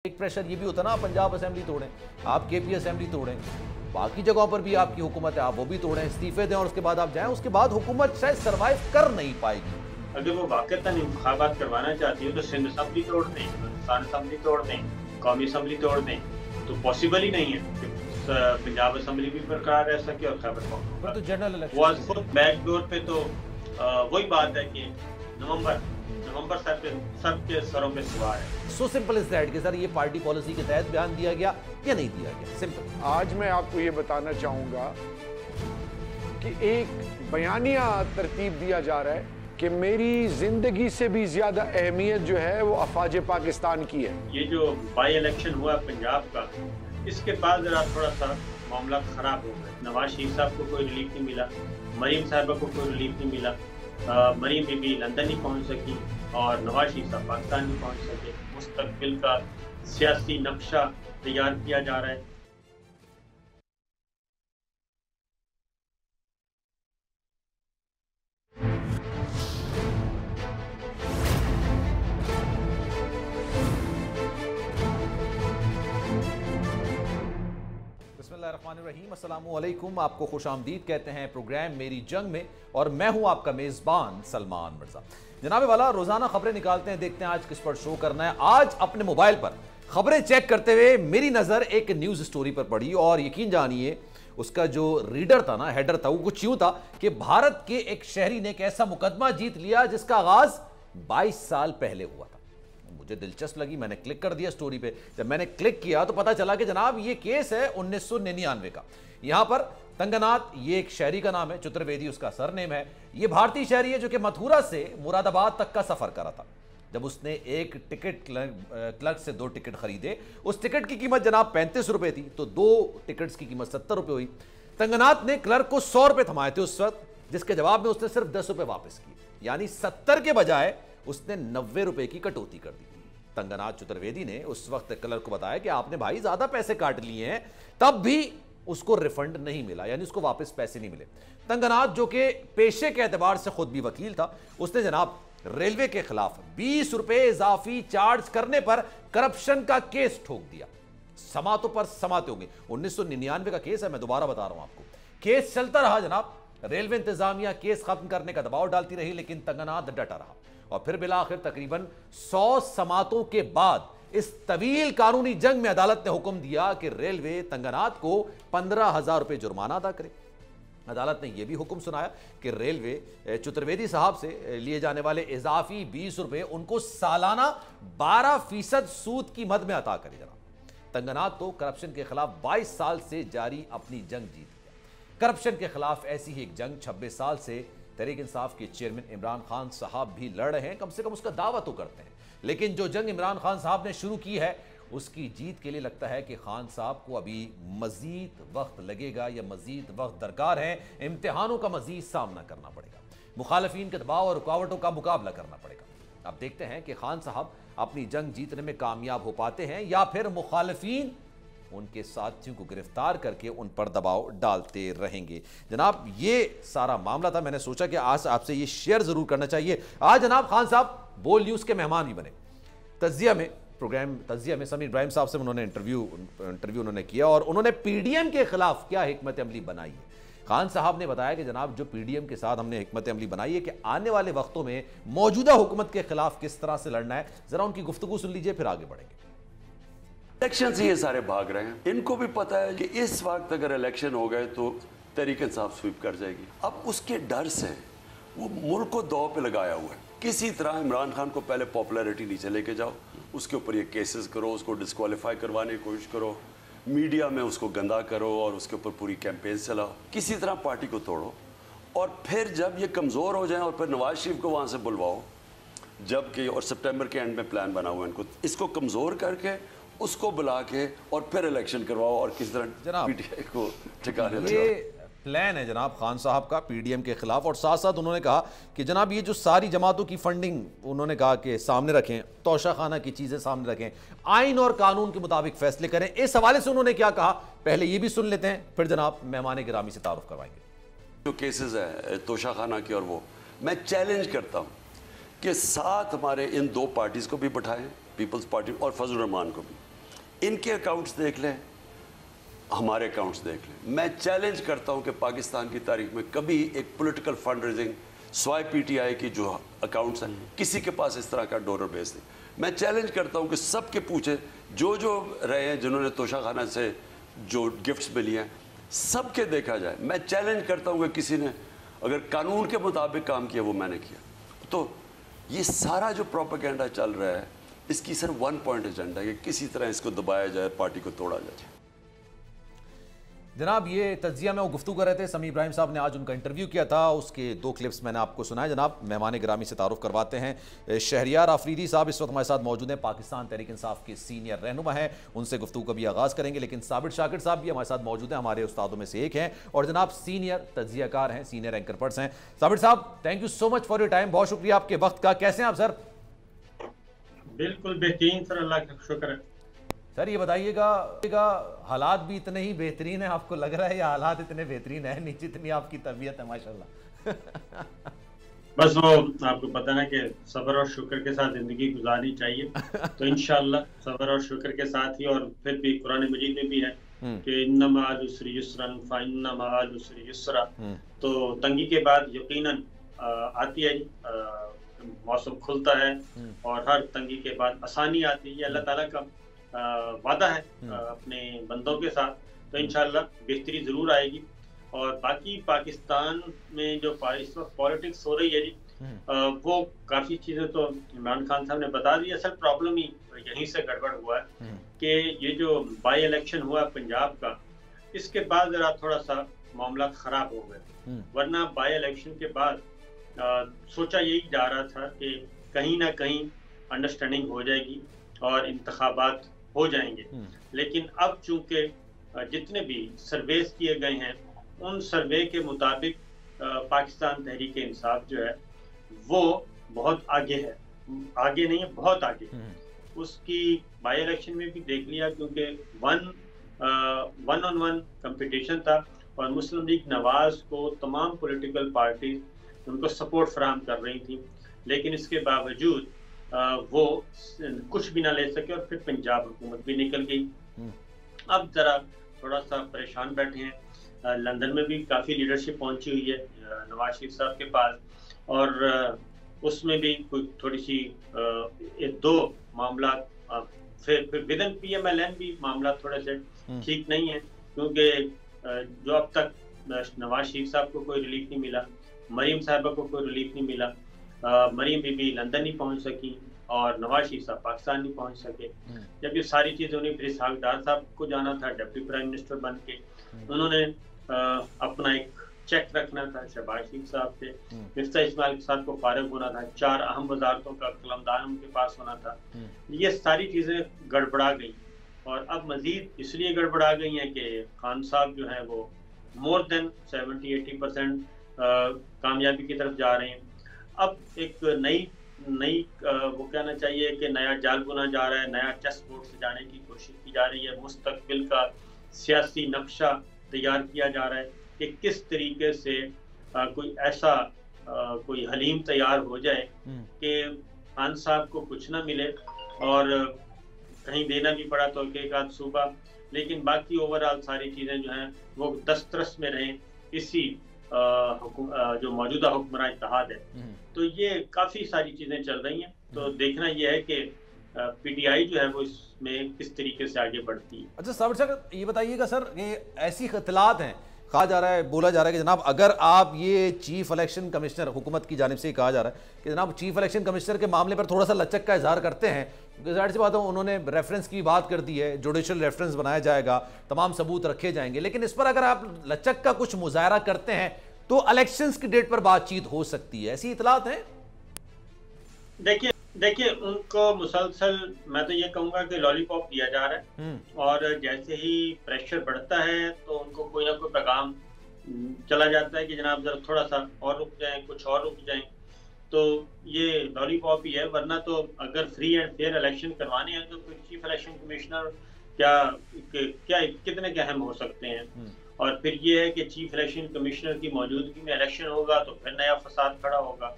एक प्रेशर ये भी होता ना, आप पंजाब असेंबली तोड़ें, आप केपी असेंबली तोड़ें, बाकी जगहों पर भी आपकी हुकूमत है, आप वो भी तोड़ें, इस्तीफे दें और उसके बाद आप जाएं, उसके बाद हुकूमत शायद सर्वाइव कर नहीं पाएगी। अगर वो वाकई इंतखाबात करवाना चाहती है तो सिंध असेंबली तोड़ दें, हिंदुस्तान असेंबली तोड़ दें, कौमी असेंबली तोड़ दें, तो पॉसिबल ही नहीं है कि पंजाब असेंबली भी बरकरार रह सके और खैबर पख्तूनख्वा तो जनरल इलेक्शन खुद बैकडोर पे तो वही बात है कि नवंबर सबके सरों पे सवार है। सो सिंपल इज दैट कि सर ये पार्टी पॉलिसी के तहत बयान दिया गया या नहीं दिया गया, सिंपल। आज मैं आपको ये बताना चाहूंगा कि एक बयानिया तरतीब दिया जा रहा है कि मेरी जिंदगी से भी ज्यादा अहमियत जो है वो अफवाज पाकिस्तान की है। ये जो बाई इलेक्शन हुआ पंजाब का, इसके बाद जरा थोड़ा सा मामला खराब हो गया। नवाज शरीफ साहब को कोई रिलीफ नहीं मिला, मरीम साहबा को कोई रिलीफ नहीं मिला, मरीम बीबी लंदन नहीं पहुंच सकी और नवाज शरीफ साहब पाकिस्तान नहीं पहुंच सके। मुस्तकबिल का सियासी नक्शा तैयार किया जा रहा है। बिस्मिल्लाहिर्रहमानिर्रहीम, अस्सलामुअलैकुम। आपको खुशामदीद कहते हैं प्रोग्राम मेरी जंग में, और मैं हूं आपका मेज़बान सलमान मिर्ज़ा। जनाबे वाला, रोज़ाना खबरें निकालते हैं, देखते हैं आज किस पर शो करना है। आज अपने मोबाइल पर खबरें चेक करते हुए मेरी नज़र एक न्यूज़ स्टोरी पर पड़ी और यकीन जानिए उसका जो रीडर था ना, हेडर था, वो कुछ यूँ था कि भारत के एक शहरी ने एक ऐसा मुकदमा जीत लिया जिसका आगाज़ 22 साल पहले हुआ था। मुझे दिलचस्प लगी, मैंने क्लिक कर दिया स्टोरी पे। जब मैंने क्लिक किया तो पता चला कि जनाब ये केस है 1999 का। यहां पर तंगनाथ, ये एक शहरी का नाम है, चतुर्वेदी उसका सरनेम है। ये भारतीय शहरी है जो कि मथुरा से मुरादाबाद तक का सफर करा था। जब उसने एक टिकट क्लर्क से 2 टिकट खरीदे, उस टिकट की कीमत जनाब 35 रुपए थी, तो 2 टिकट्स की कीमत 70 रुपए हुई। तंगनाथ ने क्लर्क को 100 रुपए थमाए थे उस वक्त, जिसके जवाब में उसने सिर्फ 10 रुपए वापस किए, यानी 70 के बजाय उसने 90 रुपए की कटौती कर दी। तंगनाथ चतुर्वेदी ने उस वक्त क्लर्क को बताया कि आपने भाई ज्यादा पैसे काट लिए हैं, तब भी उसको रिफंड नहीं मिला, यानी उसको वापस पैसे नहीं मिले। तंगनाथ जो कि पेशे के एतबार से खुद भी वकील था, उसने जनाब रेलवे के खिलाफ 20 रुपए इजाफी चार्ज करने पर करप्शन का केस ठोक दिया। समातों पर समाते होंगे। 1999 का केस है, मैं दोबारा बता रहा हूं आपको। केस चलता रहा जनाब, रेलवे इंतजामिया केस खत्म करने का दबाव डालती रही, लेकिन तंगनाथ डटा रहा और फिर बिलाखिर तकरीबन 100 समातों के बाद इस तवील कानूनी जंग में अदालत ने हुक्म दिया कि रेलवे तंगनाथ को 15,000 रुपए जुर्माना अदा करे। अदालत ने यह भी हुक्म सुनाया कि रेलवे चतुर्वेदी साहब से लिए जाने वाले इजाफी 20 रुपए उनको सालाना 12% सूद की मद में अता करे। जनाब तंगनाथ तो करप्शन के खिलाफ 22 साल से जारी अपनी जंग जीत गया। करप्शन के खिलाफ ऐसी ही एक जंग 26 साल से तहरीक इंसाफ के चेयरमैन इमरान खान साहब भी लड़ रहे हैं, कम से कम उसका दावा तो करते हैं। लेकिन जो जंग इमरान खान साहब ने शुरू की है, उसकी जीत के लिए लगता है कि खान साहब को अभी मजीद वक्त लगेगा या मजीद वक्त दरकार है। इम्तिहानों का मजीद सामना करना पड़ेगा, मुखालफीन के दबाव और रुकावटों का मुकाबला करना पड़ेगा। अब देखते हैं कि खान साहब अपनी जंग जीतने में कामयाब हो पाते हैं या फिर मुखालफीन उनके साथियों को गिरफ्तार करके उन पर दबाव डालते रहेंगे। जनाब ये सारा मामला था, मैंने सोचा कि आज आपसे ये शेयर जरूर करना चाहिए। आज जनाब खान साहब बोल न्यूज़ के मेहमान भी बने। तजिया में समीर इब्राहिम साहब से उन्होंने इंटरव्यू उन्होंने किया और उन्होंने पीडीएम के खिलाफ क्या हिकमत अमली बनाई है। खान साहब ने बताया कि जनाब जो पीडीएम के साथ हमने हिकमत अमली बनाई है कि आने वाले वक्तों में मौजूदा हुकूमत के खिलाफ किस तरह से लड़ना है। जरा उनकी गुफ्तगू सुन लीजिए, फिर आगे बढ़ेंगे। इलेक्शन से ये सारे भाग रहे हैं, इनको भी पता है कि इस वक्त अगर इलेक्शन हो गए तो तहरीक इंसाफ स्वीप कर जाएगी। अब उसके डर से वो मुल्क को दौ पे लगाया हुआ है। किसी तरह इमरान खान को पहले पॉपुलैरिटी नीचे लेके जाओ, उसके ऊपर ये केसेस करो, उसको डिस्क्वालीफाई करवाने की कोशिश करो, मीडिया में उसको गंदा करो और उसके ऊपर पूरी कैंपेन चलाओ, किसी तरह पार्टी को तोड़ो और फिर जब ये कमज़ोर हो जाए और फिर नवाज शरीफ को वहाँ से बुलवाओ, जबकि और सितंबर के एंड में प्लान बना हुआ है इनको, इसको कमज़ोर करके उसको बुला के और फिर इलेक्शन करवाओ और किस तरह पीटीआई को ठिकाने लगाओ। ये प्लान है जनाब खान साहब का पीडीएम के खिलाफ। और साथ साथ उन्होंने कहा कि जनाब ये जो सारी जमातों की फंडिंग उन्होंने कहा कि सामने रखें, तोशाखाना की चीजें सामने रखें, आइन और कानून के मुताबिक फैसले करें। इस हवाले से उन्होंने क्या कहा, पहले ये भी सुन लेते हैं, फिर जनाब मेहमान गिरामी से तारुफ करवाएंगे। जो केसेस है तोशाखाना की और वो मैं चैलेंज करता हूँ कि साथ हमारे इन 2 पार्टीज को भी बैठाएं, पीपल्स पार्टी और फजल रहमान को भी, इनके अकाउंट्स देख लें, हमारे अकाउंट्स देख लें। मैं चैलेंज करता हूं कि पाकिस्तान की तारीख में कभी एक पॉलिटिकल फंड रेजिंग स्वाय पीटीआई की जो अकाउंट्स हैं किसी के पास इस तरह का डोनर बेस नहीं। मैं चैलेंज करता हूं कि सबके पूछे जो जो रहे हैं, जिन्होंने तोशाखाना से जो गिफ्ट्स मिली हैं, सबके देखा जाए। मैं चैलेंज करता हूं कि किसी ने अगर कानून के मुताबिक काम किया वो मैंने किया। तो ये सारा जो प्रोपेगेंडा चल रहा है, इसकी सिर्फ वन पॉइंट एजेंडा है कि किसी तरह इसको दबाया जाए, पार्टी को तोड़ा जाए। जनाब, ये तज्जिया में वो गुफ्तगू कर रहे थे। समी इब्राहिम साहब ने आज उनका इंटरव्यू किया था, उसके 2 क्लिप्स मैंने आपको सुनाए। जनाब, मेहमान गिरामी से तारुफ करवाते हैं। शहरियार आफरीदी साहब इस वक्त हमारे साथ मौजूद हैं, पाकिस्तान तहरीक इंसाफ के सीनियर रहनुमा हैं। उनसे गुफ्तगू का भी आगाज़ करेंगे, लेकिन साबिर शाकिर साहब भी हमारे साथ मौजूद हैं, हमारे उस्तादों में से एक हैं और जनाब सीनियर तज्जियाकार हैं, सीनियर एंकर पर्सन हैं। साबिर साहब, thank you so much for your time, बहुत शुक्रिया आपके वक्त का। कैसे हैं आप सर? बिल्कुल बेहतरीन सर, अल्लाह का शुक्र है। सर ये बताइएगा, हालात भी इतने ही बेहतरीन है आपको लग रहा है, या हालात इतने बेहतरीन है नहीं जितनी आपकी तबीयत है माशाल्लाह? बस वो आपको पता ना कि सब्र और शुक्र के साथ जिंदगी गुजारनी चाहिए। तो इंशाल्लाह सब्र और शुक्र के साथ ही, और फिर भी कुरान मजीद में भी है कि इन्ना मअल उसरि युस्रन फइन्ना मअल उसरि युस्रा। तो तंगी के बाद यकीनन आती है, मौसम खुलता है और हर तंगी के बाद आसानी आती है। अल्लाह ताला का वादा है अपने बंदों के साथ। तो इंशाल्लाह बेहतरी जरूर आएगी। और बाकी पाकिस्तान में जो इस वक्त पॉलिटिक्स हो रही है जी, वो काफी चीजें तो इमरान खान साहब ने बता दी। असल प्रॉब्लम ही यहीं से गड़बड़ हुआ है कि ये जो बाई इलेक्शन हुआ पंजाब का, इसके बाद जरा थोड़ा सा मामला खराब हो गए। वरना बाई इलेक्शन के बाद सोचा यही जा रहा था कि कहीं ना कहीं अंडरस्टैंडिंग हो जाएगी और इंतखाबात हो जाएंगे। लेकिन अब चूंकि जितने भी सर्वेस किए गए हैं, उन सर्वे के मुताबिक पाकिस्तान तहरीक इंसाफ जो है वो बहुत आगे है। आगे नहीं है, बहुत आगे। उसकी बाई इलेक्शन में भी देख लिया, क्योंकि वन ऑन वन कंपटीशन था और मुस्लिम लीग नवाज को तमाम पॉलिटिकल पार्टी उनको सपोर्ट फराहम कर रही थी। लेकिन इसके बावजूद वो कुछ भी ना ले सके और फिर पंजाब हुकूमत भी निकल गई। अब जरा थोड़ा सा परेशान बैठे हैं। लंदन में भी काफ़ी लीडरशिप पहुंची हुई है नवाज शरीफ साहब के पास, और उसमें भी कोई थोड़ी सी 1-2 मामला, फिर विद इन PMLN भी मामला थोड़े से ठीक नहीं है, क्योंकि जो अब तक नवाज शरीफ साहब को कोई रिलीफ नहीं मिला, मरीम साहबा को कोई रिलीफ नहीं मिला। मरीम बीबी लंदन नहीं पहुंच सकी और नवाज शरीफ साहब पाकिस्तान नहीं पहुंच सके। जब ये सारी चीजें उन्हें फिर इसहाक डार साहब को जाना था डिप्टी प्राइम मिनिस्टर बन के, उन्होंने अपना एक चेक रखना था शहबाज शरीफ साहब से, मिर्जा इस्माइल साहब को फारिग होना था, 4 अहम वजारतों का कलमदान उनके पास होना था। ये सारी चीजें गड़बड़ा गई और अब मजीद इसलिए गड़बड़ा गई हैं कि खान साहब जो है वो मोर देन 70-80% कामयाबी की तरफ जा रहे हैं। अब एक नई वो कहना चाहिए कि नया जाल बुना जा रहा है, नया चेस बोर्ड से जाने की कोशिश की जा रही है, मुस्तकबिल का सियासी नक्शा तैयार किया जा रहा है कि किस तरीके से कोई ऐसा कोई हलीम तैयार हो जाए कि खान साहब को कुछ ना मिले और कहीं देना भी पड़ा तो एक आध सूबा, लेकिन बाकी ओवरऑल सारी चीज़ें जो हैं वो दस्तरस में रहें इसी जो मौजूदा हुक्मरान इत्तेहाद है। तो ये काफ़ी सारी चीज़ें चल रही हैं। तो देखना ये है कि PTI जो है वो इसमें किस तरीके से आगे बढ़ती है। अच्छा साबिर साहब, ये बताइएगा सर, ये ऐसी इख्तिलात हैं, कहा जा रहा है, बोला जा रहा है कि जनाब अगर आप ये चीफ इलेक्शन कमिश्नर, हुकूमत की जानिब से कहा जा रहा है कि जनाब चीफ इलेक्शन कमिश्नर के मामले पर थोड़ा सा लचक का इजहार करते हैं, जाहिर सी बात है उन्होंने रेफरेंस की बात कर दी है, जुडिशल रेफरेंस बनाया जाएगा, तमाम सबूत रखे जाएंगे, लेकिन इस पर अगर आप लचक का कुछ मुजाहरा करते हैं तो इलेक्शंस की डेट पर बातचीत हो सकती है, ऐसी इतलात हैं? देखिए उनको मुसलसल मैं तो ये कहूँगा कि लॉलीपॉप दिया जा रहा है और जैसे ही प्रेशर बढ़ता है तो उनको कोई ना कोई पैगाम चला जाता है कि जनाब जरा थोड़ा सा और रुक जाएं, कुछ और रुक जाएं। तो ये लॉलीपॉप ही है, वरना तो अगर फ्री एंड फेयर इलेक्शन करवाने हैं तो फिर चीफ इलेक्शन कमिश्नर क्या कितने के अहम हो सकते हैं। और फिर ये है कि चीफ इलेक्शन कमिश्नर की मौजूदगी में इलेक्शन होगा तो फिर नया फसाद खड़ा होगा।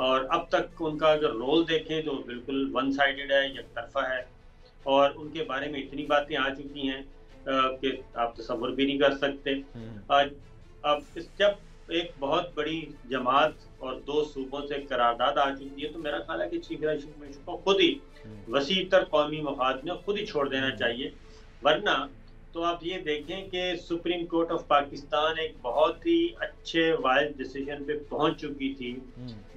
और अब तक उनका अगर रोल देखें तो बिल्कुल वन साइडेड है, एक तरफा है। और उनके बारे में इतनी बातें आ चुकी हैं कि आप तसव्वुर भी नहीं कर सकते। अब जब एक बहुत बड़ी जमात और 2 सूबों से करारदाद आ चुकी है, तो मेरा ख्याल है कि चीफ इलेक्शन कमीशन को खुद ही वसी तर कौमी मफाद में खुद ही छोड़ देना चाहिए। वरना तो आप ये देखें कि सुप्रीम कोर्ट ऑफ पाकिस्तान एक बहुत ही अच्छे वाइज डिसीजन पे पहुंच चुकी थी।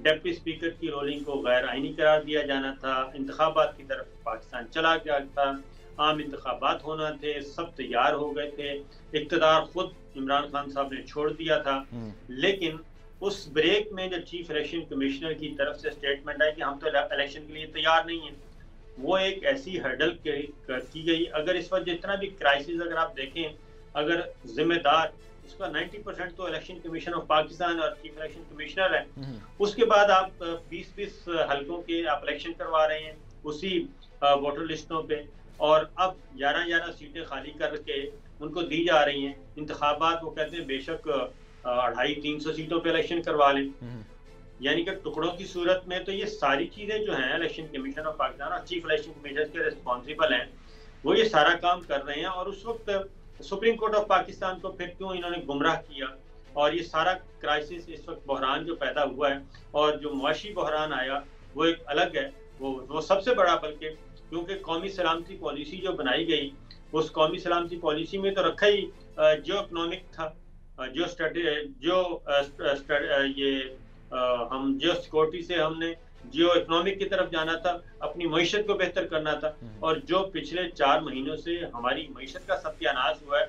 डिप्टी स्पीकर की रोलिंग को गैर आईनी करार दिया जाना था, इंतखाबात की तरफ पाकिस्तान चला गया था, आम इंतखाबात होना थे, सब तैयार हो गए थे, इक़्तिदार खुद इमरान खान साहब ने छोड़ दिया था। लेकिन उस ब्रेक में जो चीफ इलेक्शन कमिश्नर की तरफ से स्टेटमेंट आई कि हम तो इलेक्शन के लिए तैयार नहीं है, वो एक ऐसी हर्डल की गई। अगर इस वक्त जितना भी क्राइसिस अगर आप देखें, अगर जिम्मेदार उसका 90% तो इलेक्शन कमीशन ऑफ पाकिस्तान और चीफ इलेक्शन कमिश्नर है, उसके बाद आप 20-20 हलकों के आप इलेक्शन करवा रहे हैं उसी वोटर लिस्टों पे, और अब 11-11 सीटें खाली करके उनको दी जा रही हैं। इंतखाबात वो कहते हैं बेशक 250-300 सीटों पे इलेक्शन करवा लें, यानी कि टुकड़ों की सूरत में। तो ये सारी चीजें जो हैं इलेक्शन कमीशन ऑफ पाकिस्तान और चीफ इलेक्शन कमीशनर के रिस्पॉन्सिबल हैं, वो ये सारा काम कर रहे हैं। और उस वक्त सुप्रीम कोर्ट ऑफ पाकिस्तान को फिर क्यों इन्होंने गुमराह किया, और ये सारा क्राइसिस इस वक्त बहरान जो पैदा हुआ है, और जो मुआशी बहरान आया वो एक अलग है, वो सबसे बड़ा, बल्कि क्योंकि कौमी सलामती पॉलिसी जो बनाई गई, उस कौमी सलामती पॉलिसी में तो रखा ही जो इकोनॉमिक था, हम जियो सिक्योरिटी से हमने जियो इकोनॉमिक की तरफ जाना था, अपनी मईशत को बेहतर करना था। और जो पिछले 4 महीनों से हमारी मईशत का सत्यानाश हुआ है,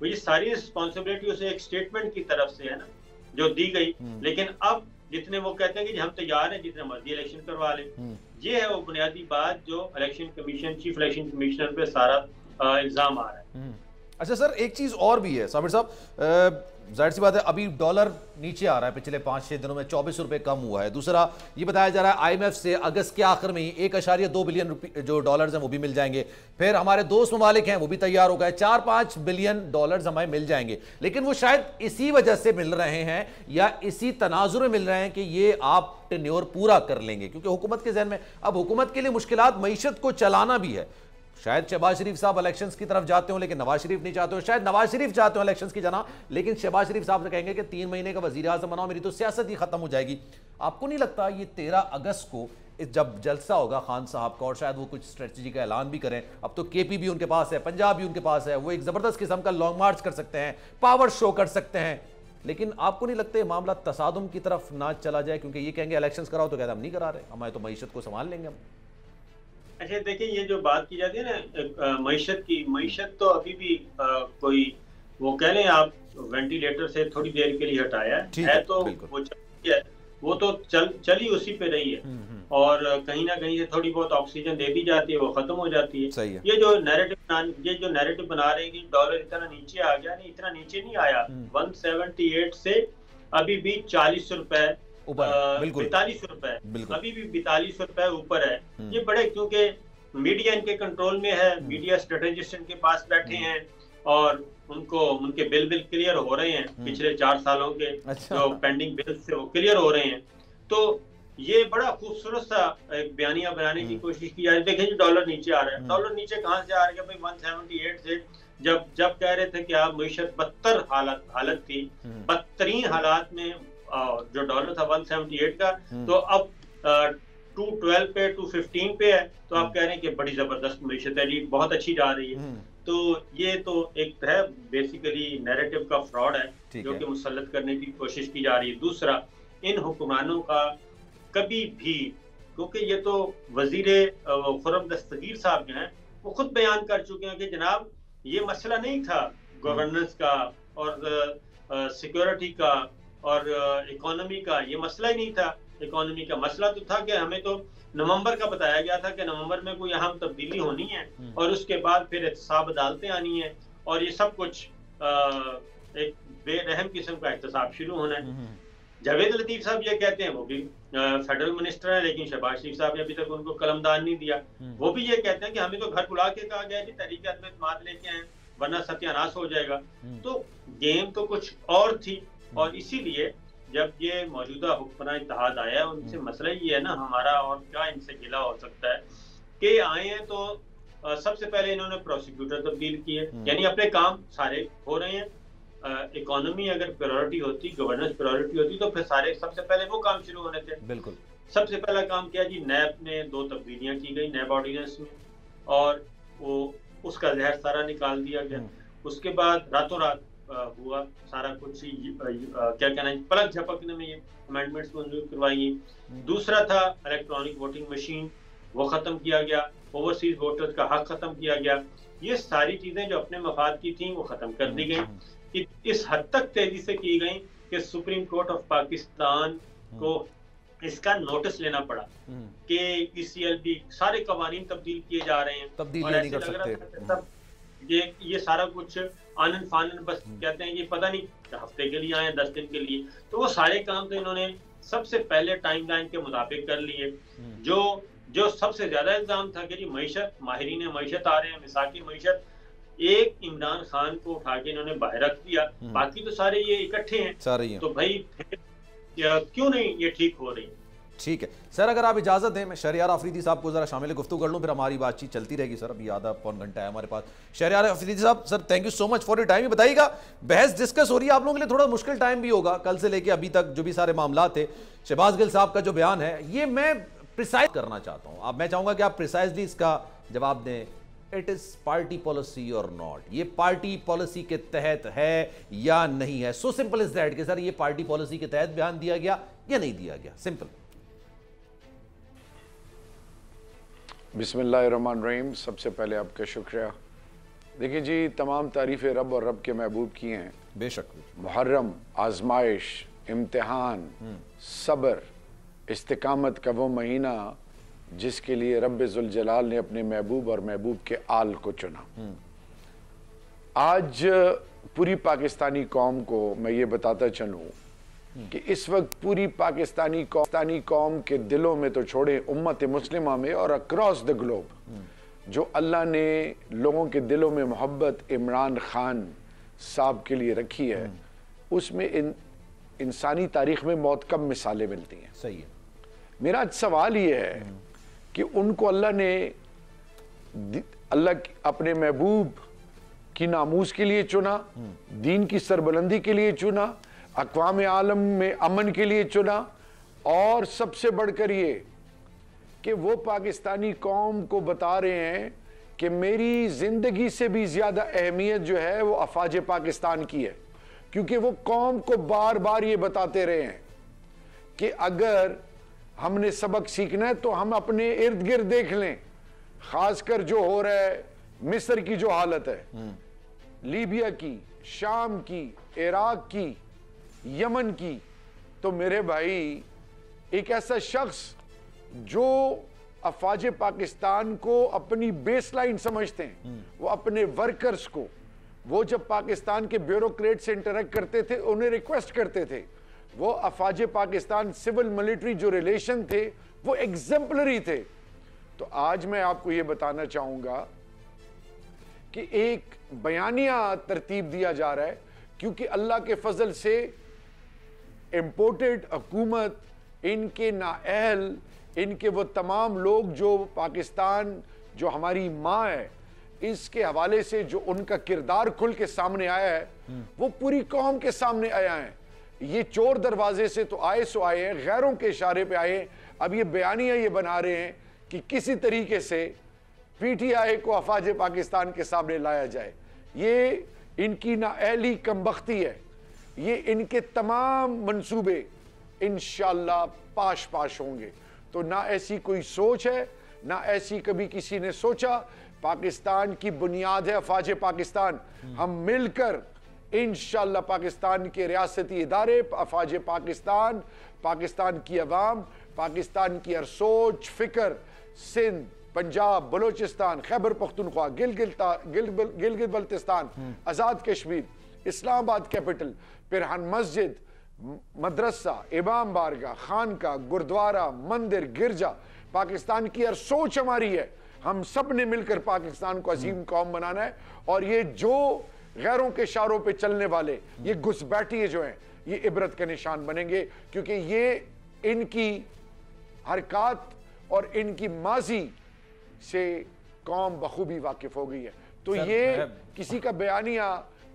वो ये सारी रिस्पॉन्सिबिलिटी उसे एक स्टेटमेंट की तरफ से है ना, जो दी गई। लेकिन अब जितने वो कहते हैं कि हम तैयार हैं, जितने मर्जी इलेक्शन करवा लें, ये है वो बुनियादी बात जो election commission, chief election commissioner पे सारा इल्जाम आ रहा है। अच्छा सर, एक चीज और भी है साबिर साहब, जाहिर सी बात है अभी डॉलर नीचे आ रहा है, पिछले 5-6 दिनों में 24 रुपए कम हुआ है। दूसरा ये बताया जा रहा है IMF से अगस्त के आखिर में ही 1.2 बिलियन जो डॉलर्स हैं वो भी मिल जाएंगे। फिर हमारे दोस्त ममालिक हैं वो भी तैयार हो गए, 4-5 बिलियन डॉलर्स हमें मिल जाएंगे। लेकिन वो शायद इसी वजह से मिल रहे हैं या इसी तनाजुर में मिल रहे हैं कि ये आप टेन्योर पूरा कर लेंगे, क्योंकि हुकूमत के जहन में अब हुकूमत के लिए मुश्किलात मईशत को चलाना भी है। शायद शहबाज शरीफ साहब इलेक्शंस की तरफ जाते हो, लेकिन नवाज शरीफ नहीं चाहते हो। शायद नवाज शरीफ चाहते हो इलेक्शंस की जना, लेकिन शहबाज शरीफ साहब से कहेंगे कि 3 महीने का वजीर आज़म बनाओ, मेरी तो सियासत ही खत्म हो जाएगी। आपको नहीं लगता ये 13 अगस्त को जब जलसा होगा खान साहब का, और शायद वो कुछ स्ट्रेटजी का ऐलान भी करें, अब तो KP भी उनके पास है, पंजाब भी उनके पास है, वो एक जबरदस्त किस्म का लॉन्ग मार्च कर सकते हैं, पावर शो कर सकते हैं, लेकिन आपको नहीं लगता ये मामला तसादुम की तरफ ना चला जाए? क्योंकि ये कहेंगे इलेक्शंस कराओ, तो कहते हम नहीं करा रहे, हमारे तो मईशत को संभाल लेंगे हम। अच्छा देखिए, ये जो बात की जाती है ना मईशत की, मईशत तो अभी भी कोई वो कह लें आप वेंटिलेटर से थोड़ी देर के लिए हटाया है तो वो तो चली उसी पे रही है, और कहीं ना कहीं से थोड़ी बहुत ऑक्सीजन दे दी जाती है, वो खत्म हो जाती है। ये जो नैरेटिव बना रहे हैं कि डॉलर इतना नीचे आ गया, नहीं इतना नीचे नहीं आया, 178 से अभी भी 40 रुपए, 42 रुपए, अभी भी 42 रुपए ऊपर है। ये बड़े, क्योंकि मीडिया इनके कंट्रोल में है, मीडिया स्ट्रेटेजिस्ट इनके पास बैठे हैं और उनके बिल क्लियर हो रहे हैं, पिछले 4 सालों के जो पेंडिंग बिल से वो क्लियर हो रहे हैं। तो ये बड़ा खूबसूरत सा एक बयानिया बनाने की कोशिश की जा रही है। देखें डॉलर नीचे आ रहा है, डॉलर नीचे कहाँ से आ रहा है भाई? 178 से जब कह रहे थे कि आप मईशत बदतर हालत थी, बदतरीन हालात में जो डॉलर था 178 का, तो अब 212 पे 215 पे है, तो आप कह रहे हैं कि बड़ी जबरदस्त मईशत है जी, बहुत अच्छी जा रही है। तो ये तो एक है बेसिकली नैरेटिव का फ्रॉड है जो कि मुसल्लत करने की कोशिश की जा रही है। दूसरा, इन हुक्मरानों का कभी भी, क्योंकि ये तो वजीर खुर्रम दस्तगीर साहब जो हैं वो खुद बयान कर चुके हैं कि जनाब ये मसला नहीं था गवर्नेंस का और सिक्योरिटी का और इकोनॉमी का, ये मसला ही नहीं था। इकोनॉमी का मसला तो था कि हमें तो नवंबर का बताया गया था कि नवंबर में कोई अहम तब्दीली होनी है और उसके बाद फिर एहतसाब अदालतें आनी है और ये सब कुछ एक बेरहम किस्म का एहतसाब शुरू होना है। जावेद लतीफ साहब ये कहते हैं, वो भी फेडरल मिनिस्टर है, लेकिन शहबाज शरीफ साहब ने अभी तक उनको कलमदान नहीं दिया। वो भी ये कहते हैं कि हमें तो घर बुला के कहा गया कि तहरीक में इत्मीनान लेके आए, वरना सत्यानाश हो जाएगा। तो गेम तो कुछ और थी, और इसीलिए जब ये मौजूदा हुक्मरान इत्तेहाद आया, उनसे मसला ये है ना हमारा, और क्या इनसे गिला हो सकता है कि आए हैं तो सबसे पहले इन्होंने प्रोसिक्यूटर तब्दील किए, यानी अपने काम सारे हो रहे हैं। इकोनॉमी अगर प्रायोरिटी होती, गवर्नेंस प्रायोरिटी होती, तो फिर सारे सबसे पहले वो काम शुरू होने थे। बिल्कुल। सबसे पहला काम किया जी, नैब में 2 तब्दीलियां की गई, नैब ऑर्डिनेंस में, और वो उसका जहर सारा निकाल दिया गया। उसके बाद रातों रात हुआ सारा कुछ, क्या कहना है, पलक झपकने में ये अमेंडमेंट्स मंजूर करवाई। दूसरा था इलेक्ट्रॉनिक वोटिंग मशीन, वो खत्म किया गया। ओवरसीज वोटर्स का हक खत्म किया गया। ये सारी चीजें जो अपने मफाद की थी वो खत्म कर दी गई। इस हद तक तेजी से की गई कि सुप्रीम कोर्ट ऑफ पाकिस्तान को इसका नोटिस लेना पड़ा कि ECLB सारे कवानीन तब्दील किए जा रहे हैं, तब्दील और नहीं ऐसे कर लग रहा सकते। था ये सारा कुछ आनन फानन, बस कहते हैं ये पता नहीं हफ्ते के लिए आए, 10 दिन के लिए। तो वो सारे काम तो इन्होंने सबसे पहले टाइमलाइन के मुताबिक कर लिए। जो सबसे ज्यादा इल्जाम था कि जी मईशत, माहिरीन मईशत आ रहे हैं, मिसाकी मईशत, एक इमरान खान को उठा के इन्होंने बाहर रख दिया, बाकी तो सारे ये इकट्ठे हैं, सारे ही हैं। तो भाई क्यों नहीं ये ठीक हो रही। ठीक है सर, अगर आप इजाजत दें मैं शहरयार अफरीदी साहब को जरा शामिल गुफ्तगू कर लूं, फिर हमारी बातचीत चलती रहेगी सर। अभी आधा पौन घंटा है हमारे पास। शहरयार अफरीदी साहब, sir thank you so much for your time. बताइएगा, बहस डिस्कस हो रही है, आप लोगों के लिए थोड़ा मुश्किल टाइम भी होगा, कल से लेके अभी तक जो भी सारे मामला थे, शहबाज गिल साहब का जो बयान है, ये मैं प्रिसाइज करना चाहता हूं। अब मैं चाहूंगा कि आप प्रिसाइजली इसका जवाब दें, इट इज पार्टी पॉलिसी और नॉट, ये पार्टी पॉलिसी के तहत है या नहीं है। सो सिंपल इज दैट कि सर ये पार्टी पॉलिसी के तहत बयान दिया गया या नहीं दिया गया, सिंपल। बिस्मिल्लाहिर्रहमानिर्रहीम। सबसे पहले आपका शुक्रिया। देखिए जी, तमाम तारीफ़ें रब और रब के महबूब की हैं। बेशक। मुहर्रम, आजमाइश, इम्तिहान, सब्र, इस्तिकामत का वो महीना जिसके लिए रब ज़ुल जलाल ने अपने महबूब और महबूब के आल को चुना। आज पूरी पाकिस्तानी कौम को मैं ये बताता चलूँ कि इस वक्त पूरी पाकिस्तानी कौम के दिलों में तो छोड़े, उम्मत मुस्लिमा में और अक्रॉस द ग्लोब जो अल्लाह ने लोगों के दिलों में मोहब्बत इमरान खान साहब के लिए रखी है, उसमें इंसानी तारीख में बहुत कम मिसालें मिलती हैं। सही है। मेरा आज सवाल ये है कि उनको अल्लाह अपने महबूब की नामूस के लिए चुना, दीन की सरबलंदी के लिए चुना, अक़वाम आलम में अमन के लिए चुना, और सबसे बढ़कर ये कि वो पाकिस्तानी कौम को बता रहे हैं कि मेरी ज़िंदगी से भी ज़्यादा अहमियत जो है वो अफवाज पाकिस्तान की है। क्योंकि वो कौम को बार बार ये बताते रहे हैं कि अगर हमने सबक सीखना है तो हम अपने इर्द गिर्द देख लें, खासकर जो हो रहा है मिस्र की जो हालत है, लीबिया की, शाम की, इराक की, यमन की। तो मेरे भाई, एक ऐसा शख्स जो अफवाज पाकिस्तान को अपनी बेसलाइन समझते हैं, वो अपने वर्कर्स को, वो जब पाकिस्तान के ब्यूरोक्रेट से इंटरेक्ट करते थे, उन्हें रिक्वेस्ट करते थे, वो अफवाज पाकिस्तान सिविल मिलिट्री जो रिलेशन थे वो एग्जेम्पलरी थे। तो आज मैं आपको ये बताना चाहूंगा कि एक बयानिया तरतीब दिया जा रहा है, क्योंकि अल्लाह के फजल से इम्पोर्टेड हुकूमत, इनके नाअहल, इनके वो तमाम लोग जो पाकिस्तान जो हमारी माँ है, इसके हवाले से जो उनका किरदार खुल के सामने आया है, वो पूरी कौम के सामने आया है। ये चोर दरवाजे से तो आए सो आए हैं, गैरों के इशारे पे आए। अब ये बयानिया ये बना रहे हैं कि किसी तरीके से PTI को अफवाज पाकिस्तान के सामने लाया जाए। ये इनकी नाअहली कमबख्ती है। ये इनके तमाम मंसूबे इंशाअल्लाह पाश होंगे। तो ना ऐसी कोई सोच है, ना ऐसी कभी किसी ने सोचा। पाकिस्तान की बुनियाद है अफवाज पाकिस्तान। हम मिलकर इंशाअल्लाह पाकिस्तान के रियासती इदारे, अफवाज पाकिस्तान, पाकिस्तान की अवाम, पाकिस्तान की हर सोच फिक्र, सिंध, पंजाब, बलोचिस्तान, खैबर पख्तूनख्वा, गिलगित बल्तिस्तान, आज़ाद कश्मीर, इस्लामाबाद कैपिटल, पिरहान मस्जिद, मदरसा, इमाम बारगाह, खानका, गुरुद्वारा, मंदिर, गिरजा, पाकिस्तान की हर सोच हमारी है। हम सब ने मिलकर पाकिस्तान को अजीम कौम बनाना है। और ये जो गैरों के इशारों पे चलने वाले ये घुसपैठिए जो हैं, ये इबरत का निशान बनेंगे, क्योंकि ये इनकी हरकत और इनकी माजी से कौम बखूबी वाकिफ हो गई है। तो ये किसी का बयानिया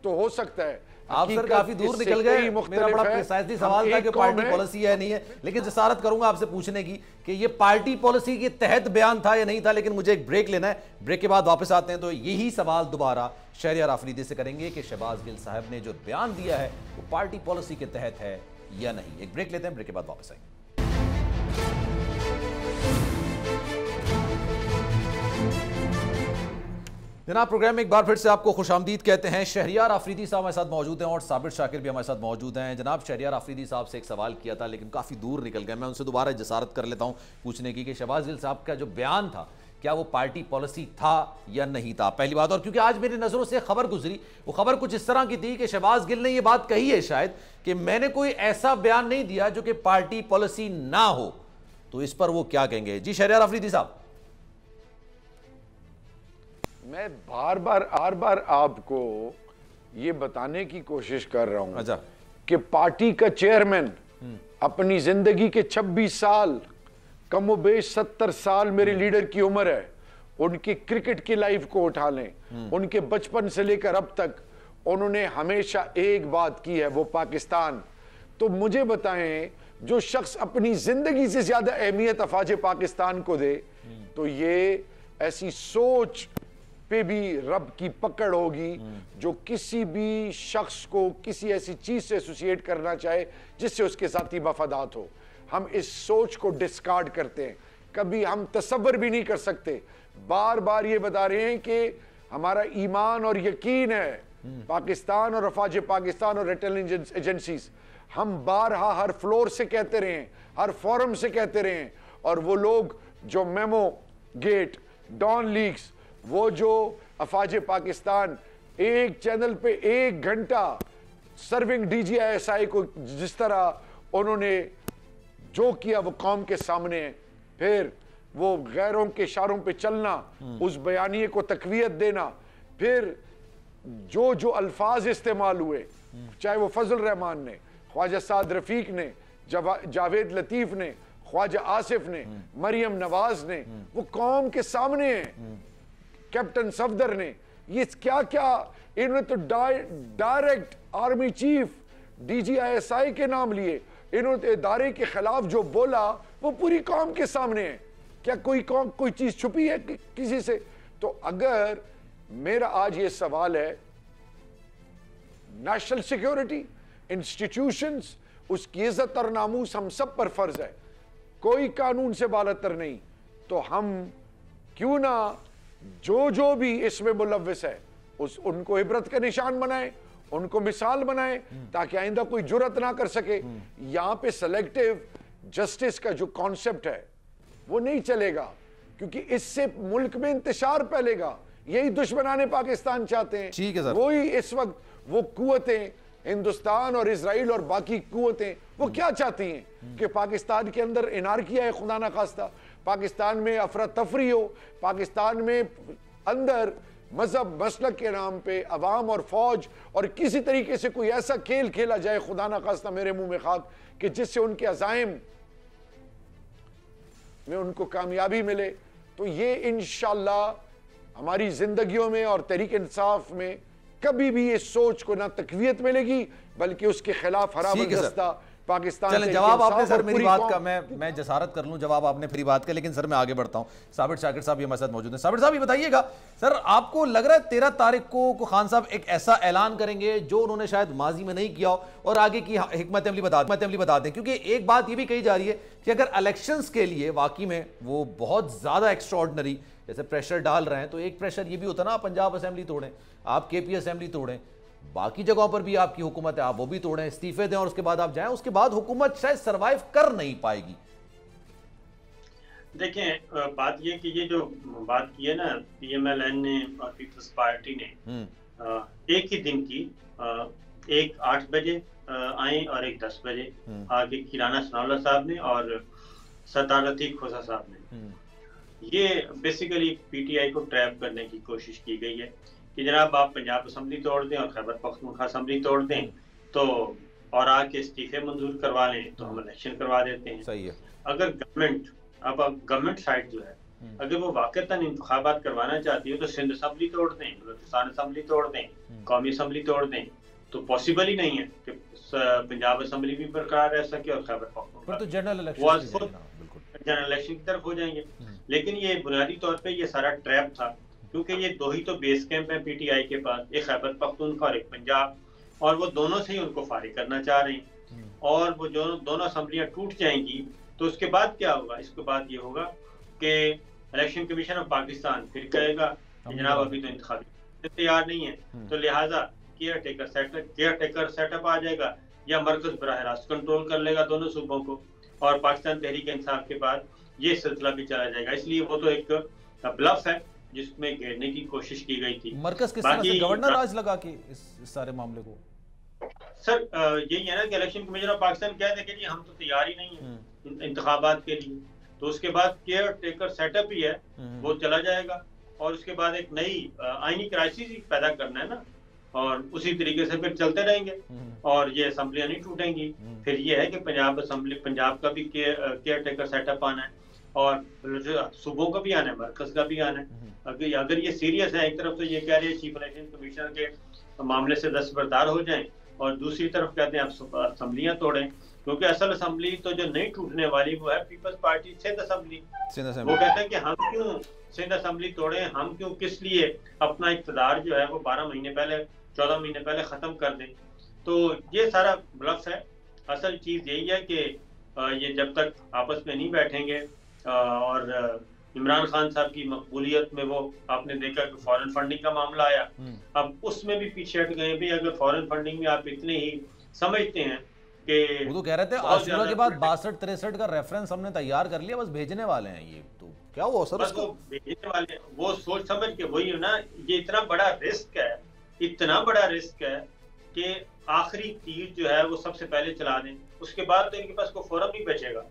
तो हो सकता है, आप सर काफी दूर निकल गए। मेरा बड़ा प्रिसाइजली सवाल था कि पार्टी पॉलिसी है नहीं है, लेकिन जसारत करूंगा आपसे पूछने की कि ये पार्टी पॉलिसी के तहत बयान था या नहीं था। लेकिन मुझे एक ब्रेक लेना है, ब्रेक के बाद वापस आते हैं तो यही सवाल दोबारा शहरियार आफरीदी से करेंगे कि शहबाज गिल साहब ने जो बयान दिया है वो पार्टी पॉलिसी के तहत है या नहीं। एक ब्रेक लेते हैं, ब्रेक के बाद वापस आएंगे। जनाब, प्रोग्राम में एक बार फिर से आपको खुशामदीद कहते हैं। शहरियार आफरीदी साहब हमारे साथ मौजूद हैं और साबिर शाकिर भी हमारे साथ मौजूद हैं। जनाब, शहरियार आफरीदी साहब से एक सवाल किया था लेकिन काफ़ी दूर निकल गए। मैं उनसे दोबारा जसारत कर लेता हूं पूछने की कि शहबाज गिल साहब का जो बयान था क्या वो पार्टी पॉलिसी था या नहीं था, पहली बात। और क्योंकि आज मेरी नज़रों से खबर गुजरी, वो खबर कुछ इस तरह की थी कि शहबाज गिल ने ये बात कही है शायद कि मैंने कोई ऐसा बयान नहीं दिया जो कि पार्टी पॉलिसी ना हो, तो इस पर वो क्या कहेंगे? जी शहरियार आफरीदी साहब। मैं बार बार आपको ये बताने की कोशिश कर रहा हूं अच्छा कि पार्टी का चेयरमैन अपनी जिंदगी के 26 साल, कमोबेश 70 साल मेरे लीडर की उम्र है, उनकी क्रिकेट की लाइफ को उठा लें, उनके बचपन से लेकर अब तक उन्होंने हमेशा एक बात की है, वो पाकिस्तान। तो मुझे बताएं, जो शख्स अपनी जिंदगी से ज्यादा अहमियत अफवाज पाकिस्तान को दे, तो ये ऐसी सोच पे भी रब की पकड़ होगी जो किसी भी शख्स को किसी ऐसी चीज से एसोसिएट करना चाहे जिससे उसके साथी मफादात हो। हम इस सोच को डिस्कार्ड करते हैं, कभी हम तसव्वुर भी नहीं कर सकते। बार बार ये बता रहे हैं कि हमारा ईमान और यकीन है पाकिस्तान और अफवाज पाकिस्तान और इंटेलिजेंस एजेंसीज। हम बारहा हर फ्लोर से कहते रहे हैं, हर फोरम से कहते रहे हैं, और वो लोग जो मेमो गेट, डॉन लीक्स, वो जो अफवाज पाकिस्तान एक चैनल पे 1 घंटा सर्विंग DGISI को जिस तरह उन्होंने जो किया वो कौम के सामने है, फिर वो गैरों के इशारों पे चलना, उस बयानिए को तकवीयत देना, फिर जो जो अल्फाज इस्तेमाल हुए, चाहे वो फजल रहमान ने, ख्वाजा साद रफीक ने, जावेद लतीफ ने, ख्वाजा आसिफ ने, मरियम नवाज ने, वो कौम के सामने हैं। कैप्टन सफदर ने, ये क्या क्या इन्होंने तो डायरेक्ट आर्मी चीफ DGISI के नाम लिए, इन्होंने इदारे के खिलाफ जो बोला वो पूरी कौम के सामने है। क्या कोई कौम कोई चीज छुपी है किसी से? तो अगर मेरा आज ये सवाल है, नेशनल सिक्योरिटी, इंस्टीट्यूशंस, उसकी इज्जत और नामूस हम सब पर फर्ज है, कोई कानून से बालतर नहीं। तो हम क्यों ना जो भी इसमें मुलव्विस है उनको इबरत का निशान बनाए, उनको मिसाल बनाए, ताकि आइंदा कोई जुर्रत ना कर सके। यहां पे सेलेक्टिव जस्टिस का जो कॉन्सेप्ट है वो नहीं चलेगा, क्योंकि इससे मुल्क में इंतशार फैलेगा। यही दुश्मनाने पाकिस्तान चाहते हैं। ठीक है सर। वही इस वक्त वो कुव्वतें, हिंदुस्तान और इजराइल और बाकी कुव्वतें, वो क्या चाहती हैं कि पाकिस्तान के अंदर इनारकिया है, खुदा ना खास्ता, पाकिस्तान में अफरा तफरी हो, पाकिस्तान में अंदर मजहब मसलक के नाम पे अवाम और फौज और किसी तरीके से कोई ऐसा खेल खेला जाए, खुदा ना खास्ता मेरे मुंह में खाक, कि जिससे उनके अज़ाइम में उनको कामयाबी मिले। तो ये इंशाअल्लाह हमारी जिंदगियों में और तहरीक इंसाफ में कभी भी इस सोच को ना तकवीयत मिलेगी, बल्कि उसके खिलाफ हरा बंदस्ता पाकिस्तान। चलें, जवाब आपने सर मेरी बात का, मैं जसारत कर लूं, जवाब आपने मेरी बात का, लेकिन सर मैं आगे बढ़ता हूं। साबिर शाकिर साहब भी हमारे साथ मौजूद हैं। साबिर साहब ये बताइएगा, सर आपको लग रहा है 13 तारीख को खान साहब एक ऐसा ऐलान करेंगे जो उन्होंने शायद माजी में नहीं किया हो, और आगे की हिकमत अमली बता दें? क्योंकि एक बात ये भी कही जा रही है कि अगर इलेक्शंस के लिए वाकई में वो बहुत ज्यादा एक्स्ट्रॉर्डिनरी जैसे प्रेशर डाल रहे हैं, तो एक प्रेशर ये भी होता है ना, आप पंजाब असेंबली तोड़ें, आप KP असेंबली तोड़ें, बाकी जगहों पर भी आपकी हुकूमत है, आप वो भी तोड़ें, इस्तीफे दें और उसके बाद आप जाएं, उसके बाद हुकूमत शायद सरवाइव कर नहीं पाएगी। देखें, बात ये कि ये जो बात की है ना PMLN ने और पीपल्स पार्टी ने, एक ही दिन की, एक 8 बजे आए और एक 10 बजे आगे किराना सनाउल्लाह साहब ने और सत्तार लतीफ खोसा साहब ने। ये बेसिकली PTI को ट्रैप करने की कोशिश की गई है कि जनाब आप पंजाब असेंबली तोड़ दें और खैबर पख्तूनख्वा असेंबली तोड़ दें, तो और आके इस्तीफे मंजूर करवा लें, तो हम इलेक्शन करवा देते हैं। सही है। अगर गवर्नमेंट, अब गवर्नमेंट साइड जो है अगर वो वाकईतन इंतखाबात करवाना चाहती है तो सिंध असम्बली तोड़ दें, बलूचिस्तान असम्बली तोड़ दें, कौमी असम्बली तोड़ दें, तो पॉसिबल ही नहीं है कि पंजाब असम्बली भी बरकरार रह सके और खैबर पख्तूनख्वा तो जनरल इलेक्शन की तरफ हो जाएंगे। लेकिन ये बुनियादी तौर पे ये सारा ट्रैप था, क्योंकि ये दो ही तो बेस कैंप है पीटीआई के पास, एक खैबर पख्तूनख्वा और एक पंजाब, और वो दोनों से ही उनको फारिग करना चाह रहे हैं। और वो जो दोनों असम्बलियां टूट जाएंगी तो उसके बाद क्या होगा? इसके बाद ये होगा कि इलेक्शन कमीशन ऑफ पाकिस्तान फिर कहेगा कि जनाब अभी तो इंतखाबी तैयार नहीं है, तो लिहाजा केयर टेकर सेटअप आ जाएगा, या मरकज बराह रास्त कंट्रोल कर लेगा दोनों सूबों को, और पाकिस्तान तहरीक इंसाफ के बाद ये सिलसिला भी चला जाएगा। इसलिए वो तो एक ब्लफ है जिसमें घेरने की कोशिश की गई थी। मरकज किस तरह से गवर्नर राज लगा के इस सारे मामले को? सर यही है ना कि इलेक्शन कमीशन ऑफ पाकिस्तान कह दे कि जी हम तो तैयार ही नहीं है इंतखाबात के लिए, तो उसके बाद केयर टेकर सेटअप ही है वो चला जाएगा, और उसके बाद एक नई आईनी क्राइसिस पैदा करना है ना, और उसी तरीके से फिर चलते रहेंगे और ये असम्बलियां नहीं टूटेंगी। फिर ये है कि पंजाब का भी केयर टेकर सेटअप आना है, और सूबों का भी आना है, मरकज का भी आना है। अगर ये सीरियस है, एक तरफ तो ये कह रहे हैं चीफ इलेक्शन कमीशनर के मामले से दस्तबरदार हो जाएं, और दूसरी तरफ कहते हैं आप असम्बलियां तोड़ें, क्योंकि असल असम्बली तो जो नहीं टूटने वाली वो है पीपल्स पार्टी सिंध असम्बली। वो कहते हैं कि हम क्यों सिंध असम्बली तोड़े, हम क्यों किस लिए अपना इक़्तिदार जो है वो 14 महीने पहले खत्म कर दें। तो ये सारा ब्लफ है। असल चीज यही है कि ये जब तक आपस में नहीं बैठेंगे, और इमरान खान साहब की मकबूलियत में वो आपने देखा कि फॉरेन फंडिंग का मामला आया, अब उसमें भी पीछे हट गए भी। अगर फॉरेन फंडिंग में आप इतने ही समझते हैं कि वो तो कह रहे थे आशूरा के बाद 62-63 का रेफरेंस हमने तैयार कर लिया, बस भेजने वाले हैं, ये तो क्या हुआ सर? बस वो भेजने वाले, वो सोच समझ के, वही है ना, ये इतना बड़ा रिस्क है कि आखिरी तीर जो है वो सबसे पहले चला दें, उसके बाद तो इनके पास कोई फोरम नहीं बचेगा।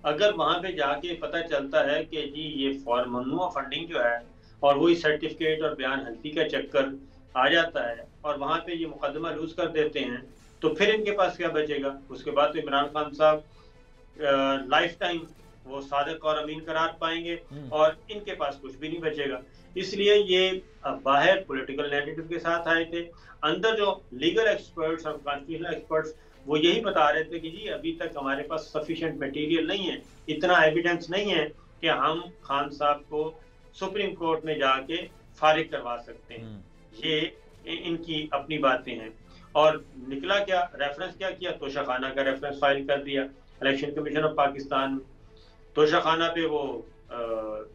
अगर वहां पे जाके पता चलता है कि जी ये ममनुआ फंडिंग जो है, और वही सर्टिफिकेट और बयान हल्फी का चक्कर आ जाता है, और वहां पे ये मुकदमा लूज कर देते हैं, तो फिर इनके पास क्या बचेगा? उसके बाद तो इमरान खान साहब लाइफ टाइम वो सादिक और अमीन करार पाएंगे, और इनके पास कुछ भी नहीं बचेगा। इसलिए ये बाहर पॉलिटिकल नैरेटिव के साथ आए थे, अंदर जो लीगल एक्सपर्ट्स और कॉन्स्टिट्यूशनल एक्सपर्ट्स वो यही बता रहे थे कि जी अभी तक हमारे पास सफिशिएंट मटेरियल नहीं है, इतना एविडेंस नहीं है कि हम खान साहब को सुप्रीम कोर्ट में जाके फारिग करवा सकते हैं। ये इनकी अपनी बातें हैं। और निकला क्या? रेफरेंस क्या किया? तोशाखाना का रेफरेंस फाइल कर दिया election commission of Pakistan. Toshakhana पे वो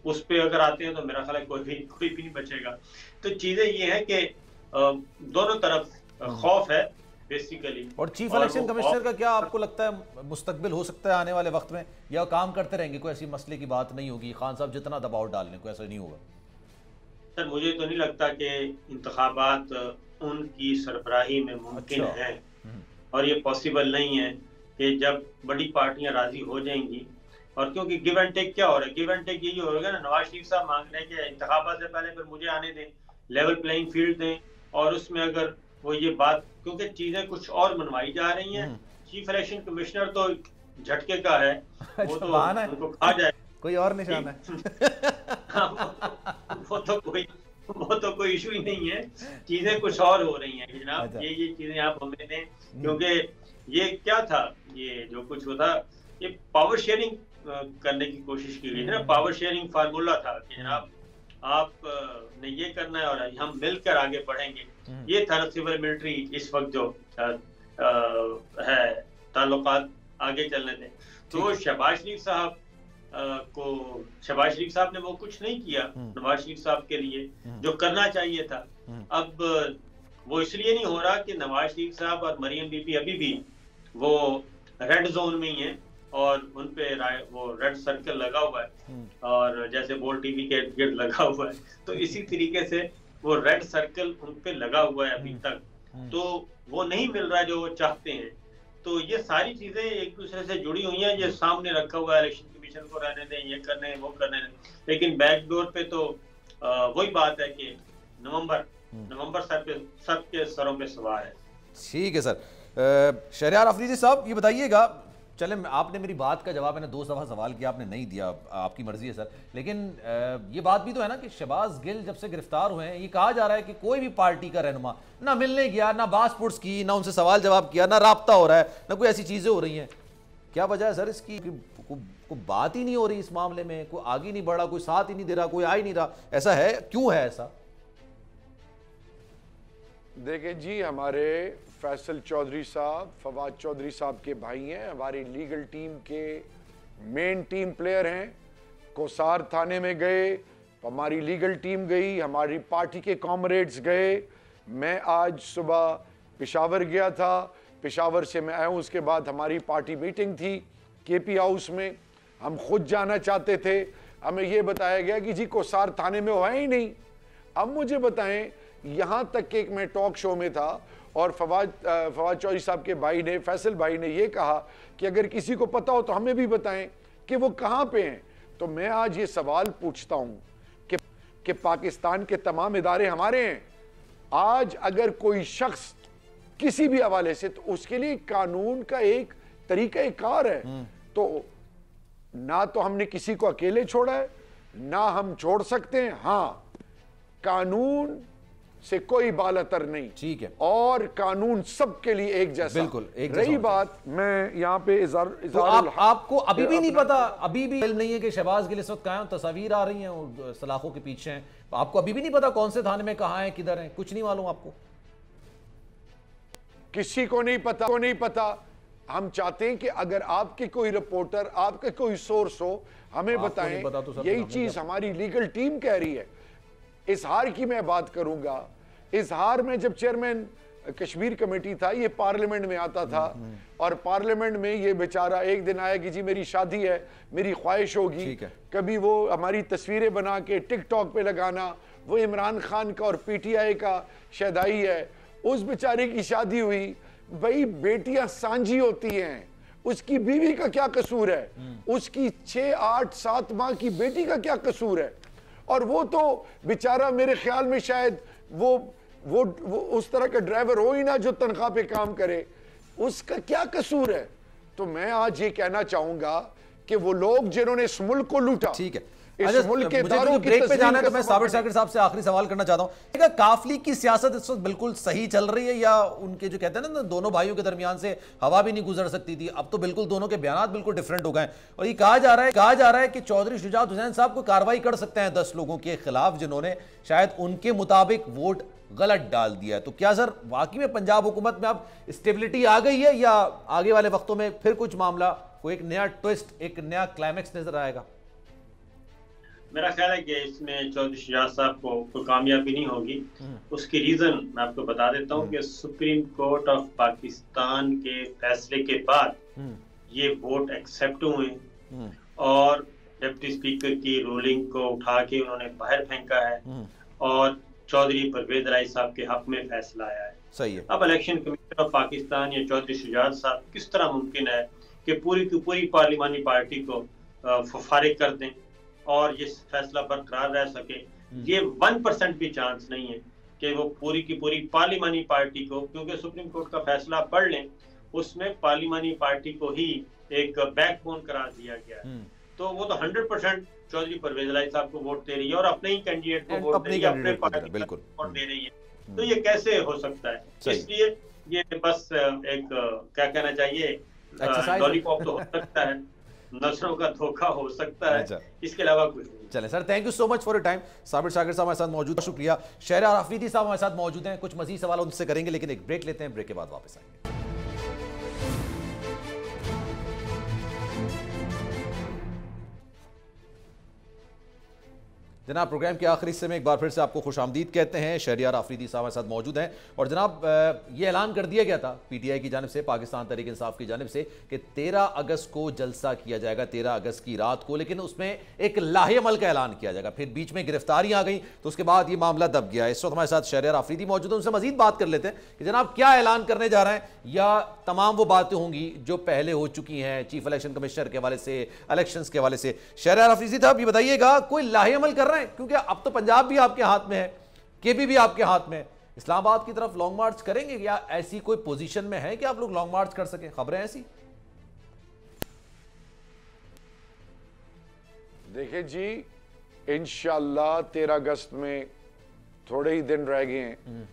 उस पे अगर आते हैं तो मेरा ख्याल है कोई भी नहीं बचेगा। तो चीजें ये है कि दोनों तरफ खौफ है बेसिकली। और चीफ इलेक्शन कमिश्नर का क्या आपको लगता है मुस्तकबिल हो सकता है आने वाले वक्त में, या काम करते रहेंगे? कोई ऐसी मसले की बात नहीं होगी, खान साहब जितना दबाव डालने को ऐसा नहीं होगा? सर मुझे तो नहीं लगता कि इंतखाबात उनकी सरबराही में मुमकिन है, और ये पॉसिबल नहीं है कि जब बड़ी पार्टियां राजी हो जाएंगी। और क्योंकि गिव एंड टेक क्या हो रहा है? गिव एंड टेक यही होगा ना, नवाज शरीफ साहब मांग रहे हैं कि इंतखाबात से पहले फिर मुझे आने दें, लेवल प्लेइंग फील्ड दें, और उसमें अगर वो ये बात, क्योंकि चीजें कुछ और मनवाई जा रही हैं। चीफ इलेक्शन कमिश्नर तो झटके का है, वो तो उनको खा जाए, कोई और निशान है। वो तो कोई इशू ही नहीं है। चीजें कुछ और हो रही हैं कि जनाब ये चीजें आप हमें दें, क्योंकि ये क्या था, ये जो कुछ होता, ये पावर शेयरिंग करने की कोशिश की गई है ना। पावर शेयरिंग फार्मूला था कि जनाब आप ने ये करना है और हम मिलकर आगे बढ़ेंगे। ये था सिविल मिलिट्री इस वक्त जो है ताल्लुकात आगे चलने थे। तो शहबाज शरीफ साहब ने वो कुछ नहीं किया नवाज शरीफ साहब के लिए जो करना चाहिए था। अब वो इसलिए नहीं हो रहा कि नवाज शरीफ साहब और मरियम बीबी अभी भी वो रेड जोन में ही हैं, और उन पे वो रेड सर्कल लगा हुआ है, और जैसे बोल टीवी के गेट लगा हुआ है, तो इसी तरीके से वो रेड सर्कल उन पे लगा हुआ है अभी तक। तो वो नहीं मिल रहा जो वो चाहते हैं। तो ये सारी चीजें एक दूसरे से जुड़ी हुई हैं। ये सामने रखा हुआ है इलेक्शन कमीशन को रहने दें, ये करने वो करने दें, लेकिन बैकडोर पे तो वही बात है कि नवंबर सबके सरों पे सवार है। ठीक है सर। शहरयार अफरीदी साहब ये बताइएगा, चले, आपने मेरी बात का जवाब, मैंने 2 दफा सवाल किया, आपने नहीं दिया, आपकी मर्जी है सर, लेकिन ये बात भी तो है ना कि शहबाज गिल जब से गिरफ्तार हुए हैं, ये कहा जा रहा है कि कोई भी पार्टी का रहनुमा ना मिलने गया, ना बासपुर्स की, ना उनसे सवाल जवाब किया, ना राब्ता हो रहा है, ना कोई ऐसी चीजें हो रही हैं। क्या वजह है सर इसकी? कोई बात ही नहीं हो रही इस मामले में, कोई आगे नहीं बढ़ा, कोई साथ ही नहीं दे रहा, कोई आ ही नहीं रहा, ऐसा है, क्यों है ऐसा? देखें जी, हमारे फैसल चौधरी साहब, फवाद चौधरी साहब के भाई हैं, हमारी लीगल टीम के मेन टीम प्लेयर हैं। कोसार थाने में गए, हमारी लीगल टीम गई, हमारी पार्टी के कॉमरेड्स गए। मैं आज सुबह पेशावर गया था, पेशावर से मैं आया हूँ, उसके बाद हमारी पार्टी मीटिंग थी केपी हाउस में। हम खुद जाना चाहते थे, हमें यह बताया गया कि जी कोसार थाने में हुआ ही नहीं। अब मुझे बताएं, यहां तक कि एक मैं टॉक शो में था और फवाद चौधरी साहब के भाई ने, फैसल भाई ने यह कहा कि अगर किसी को पता हो तो हमें भी बताएं कि वो कहां पे हैं। तो मैं आज ये सवाल पूछता हूं कि पाकिस्तान के तमाम इदारे हमारे हैं। आज अगर कोई शख्स किसी भी हवाले से, तो उसके लिए कानून का एक तरीका कार है। तो ना तो हमने किसी को अकेले छोड़ा है, ना हम छोड़ सकते हैं। हां, कानून से कोई बालातर नहीं, ठीक है, और कानून सबके लिए एक जैसा। बिल्कुल एक जैसा। रही बात, मैं यहाँ पे तो आपको अभी भी नहीं पता, अभी भी इल्म नहीं है कि शहबाज गिल इस वक्त कहाँ हैं? तस्वीर आ रही हैं और सलाखों के पीछे हैं, तो आपको अभी भी नहीं पता कौन से थाने में, कहाँ हैं, किधर हैं? कुछ नहीं मालूम आपको? किसी को नहीं पता। हम चाहते हैं कि अगर आपके कोई रिपोर्टर, आपके कोई सोर्स हो, हमें बताएं। तो यही चीज हमारी लीगल टीम कह रही है। इजहार की मैं बात करूंगा। इजहार में जब चेयरमैन कश्मीर कमेटी था, ये पार्लियामेंट में आता था, और पार्लियामेंट में ये बेचारा एक दिन आया कि जी मेरी शादी है, मेरी ख्वाहिश होगी। कभी वो हमारी तस्वीरें बना के टिकटॉक पे लगाना, वो इमरान खान का और पीटीआई का शहदाई है, उस बेचारे की शादी हुई। भाई, बेटियां सांझी होती हैं, उसकी बीवी का क्या कसूर है? उसकी 6, 8, 7 माह की बेटी का क्या कसूर है? और वो तो बेचारा मेरे ख्याल में शायद वो उस तरह का ड्राइवर हो ही ना जो तनख्वाह पे काम करे, उसका क्या कसूर है? तो मैं आज ये कहना चाहूंगा कि वो लोग जिन्होंने इस मुल्क को लूटा, ठीक है, इस मुल्क के मुझे ब्रेक पे जाना है, तो मैं साबिर शाकिर साहब से आखिरी सवाल करना चाहता हूं। काफली की सियासत इस वक्त बिल्कुल सही चल रही है, या उनके जो कहते हैं ना दोनों भाइयों के दरमियान से हवा भी नहीं गुजर सकती थी, अब तो बिल्कुल दोनों के बयान बिल्कुल डिफरेंट हो गए, और ये कहा जा रहा है कि चौधरी शुजात हुसैन साहब को कार्रवाई कर सकते हैं 10 लोगों के खिलाफ जिन्होंने शायद उनके मुताबिक वोट गलत डाल दिया है। तो क्या सर वाकई में पंजाब हुकूमत में अब स्टेबिलिटी आ गई है, या आगे वाले वक्तों में फिर कुछ मामला, कोई एक नया ट्विस्ट, एक नया क्लाइमैक्स नजर आएगा? मेरा ख्याल है कि इसमें चौधरी शुजात साहब को कोई कामयाबी नहीं होगी। उसकी रीजन मैं आपको बता देता हूँ कि सुप्रीम कोर्ट ऑफ पाकिस्तान के फैसले के बाद ये वोट एक्सेप्ट हुए, और डिप्टी स्पीकर की रूलिंग को उठा के उन्होंने बाहर फेंका है, और चौधरी परवेज राय साहब के हक में फैसला आया है। सही है। अब इलेक्शन कमीशन ऑफ पाकिस्तान या चौधरी शुजात साहब किस तरह मुमकिन है कि पूरी की पूरी पार्लिमानी पार्टी को फारिग कर दें और ये फैसला बरकरार रह सके? ये 1% भी चांस नहीं है कि वो पूरी की पूरी पार्लिमानी पार्टी को, क्योंकि सुप्रीम कोर्ट का फैसला पढ़ लें, उसमें पार्लिमानी पार्टी को ही एक बैकबोन करार दिया गया है। तो वो तो 100% चौधरी परवेज राय साहब को वोट दे रही है और अपने ही कैंडिडेट को वोट दे रही है, अपने पार्टी को वोट दे रही है। तो ये कैसे हो सकता है? इसलिए ये बस एक क्या कहना चाहिए, लॉलीपॉप तो हो सकता है, नजरों का धोखा हो सकता है, इसके अलावा कुछ नहीं। चले sir, thank you so much for your time. Sabir Shakir साहब हमारे साथ मौजूद, शुक्रिया। शहरयार आफरीदी साहब हमारे साथ मौजूद हैं, कुछ मजीद सवाल उनसे करेंगे, लेकिन एक ब्रेक लेते हैं, ब्रेक के बाद वापस आएंगे। जनाब, प्रोग्राम के आखिरी हिस्से में एक बार फिर से आपको खुशामदीद कहते हैं। शहरयार आफरीदी साहब हमारे साथ मौजूद हैं, और जनाब ये ऐलान कर दिया गया था पीटीआई की जानिब से, पाकिस्तान तहरीक इंसाफ की जानिब से, कि 13 अगस्त को जलसा किया जाएगा, 13 अगस्त की रात को, लेकिन उसमें एक लाहेअमल का ऐलान किया जाएगा। फिर बीच में गिरफ्तारियां आ गई, तो उसके बाद ये मामला दब गया। इस वक्त हमारे साथ शहरयार आफरीदी मौजूद हैं, उनसे मजीद बात कर लेते हैं कि जनाब क्या ऐलान करने जा रहे हैं, या तमाम वो बातें होंगी जो पहले हो चुकी हैं चीफ इलेक्शन कमिश्नर के हवाले से, इलेक्शंस के हवाले से। शहरयार आफरीदी साहब ये बताइएगा, कोई लाहेअमल कर रहे हैं? क्योंकि अब तो पंजाब भी आपके हाथ में है, केपी भी आपके हाथ में, इस्लामाबाद की तरफ लॉन्ग मार्च करेंगे, या ऐसी कोई पोजीशन में है कि आप लोग लॉन्ग मार्च कर सकें? खबरें ऐसी? देखिए जी, इंशाअल्लाह 13 अगस्त में थोड़े ही दिन रह गए हैं।